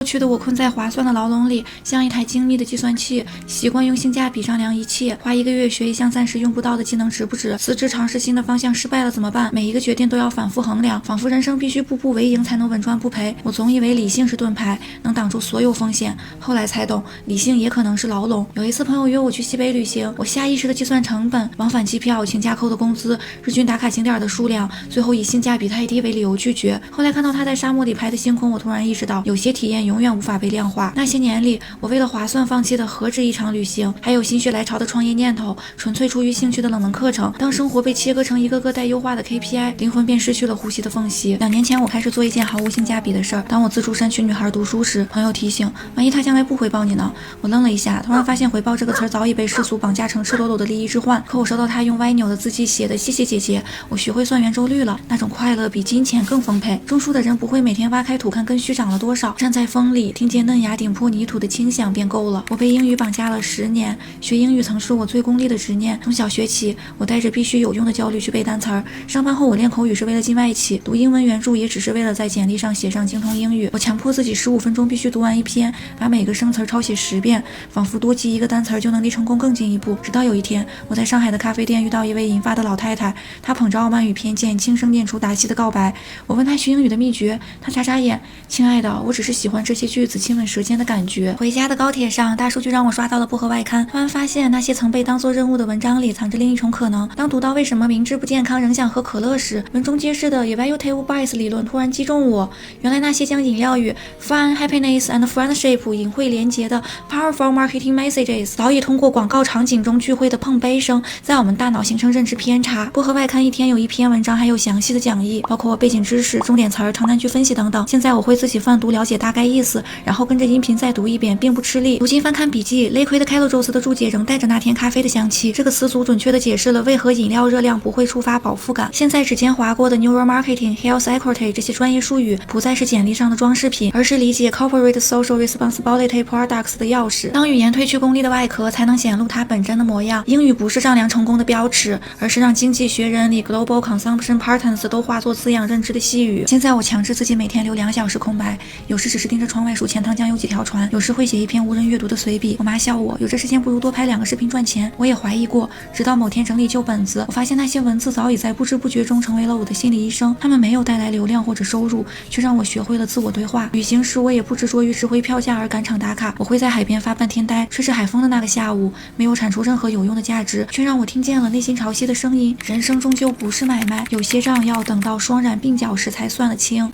过去的我困在划算的牢笼里，像一台精密的计算器，习惯用性价比丈量一切。花1个月学一项暂时用不到的技能值不值？辞职尝试新的方向失败了怎么办？每一个决定都要反复衡量，仿佛人生必须步步为营才能稳赚不赔。我总以为理性是盾牌，能挡住所有风险，后来才懂，理性也可能是牢笼。有一次朋友约我去西北旅行，我下意识的计算成本，往返机票、请假扣的工资、日均打卡景点的数量，最后以性价比太低为理由拒绝。后来看到他在沙漠里拍的星空，我突然意识到，有些体验永远无法被量化。那些年里，我为了划算放弃的何止一场旅行，还有心血来潮的创业念头，纯粹出于兴趣的冷门课程。当生活被切割成一个个待优化的 KPI， 灵魂便失去了呼吸的缝隙。2年前，我开始做一件毫无性价比的事儿。当我自助山区女孩读书时，朋友提醒，万一她将来不回报你呢？我愣了一下，突然发现回报这个词儿早已被世俗绑架成赤裸裸的利益之患。可我收到她用歪扭的字迹写的谢谢姐姐，我学会算圆周率了，那种快乐比金钱更丰沛。种树的人不会每天挖开土看根须长了多少，站在风里听见嫩芽顶破泥土的清响便够了。我被英语绑架了10年，学英语曾是我最功利的执念。从小学起，我带着必须有用的焦虑去背单词儿。上班后我练口语是为了进外企，读英文原著也只是为了在简历上写上精通英语。我强迫自己15分钟必须读完一篇，把每个生词抄写10遍，仿佛多记一个单词就能离成功更进一步。直到有一天，我在上海的咖啡店遇到一位银发的老太太，她捧着傲慢与偏见，轻声念出达西的告白。我问她学英语的秘诀，她眨眨眼，亲爱的，我只是喜欢这些句子亲吻舌尖的感觉。回家的高铁上，大数据让我刷到了薄荷外刊，突然发现那些曾被当作任务的文章里藏着另一种可能。当读到为什么明知不健康仍想喝可乐时，文中揭示的 evaluative bias 理论突然击中我。原来那些将饮料与 fun, happiness and friendship 隐晦连结的 powerful marketing messages 早已通过广告场景中聚会的碰杯声，在我们大脑形成认知偏差。薄荷外刊一天有1篇文章，还有详细的讲义，包括背景知识、重点词儿、长难句分析等等。现在我会自己泛读了解大概意思，然后跟着音频再读一遍，并不吃力。如今翻看笔记，雷奎的开罗宙斯的注解仍带着那天咖啡的香气。这个词组准确地解释了为何饮料热量不会触发饱腹感。现在指尖划过的 neuromarketing、health equity 这些专业术语，不再是简历上的装饰品，而是理解 corporate social responsibility products 的钥匙。当语言褪去功利的外壳，才能显露它本真的模样。英语不是丈量成功的标尺，而是让经济学人里 global consumption patterns 都化作滋养认知的细语。现在我强制自己每天留2小时空白，有时只是盯着窗外数钱塘江有几条船，有时会写一篇无人阅读的随笔。我妈笑我，有这时间不如多拍2个视频赚钱。我也怀疑过，直到某天整理旧本子，我发现那些文字早已在不知不觉中成为了我的心理医生。他们没有带来流量或者收入，却让我学会了自我对话。旅行时我也不执着于值回票价而赶场打卡，我会在海边发半天呆，吹着海风的那个下午，没有产出任何有用的价值，却让我听见了内心潮汐的声音。人生终究不是买卖，有些账要等到双染鬓角时才算得清。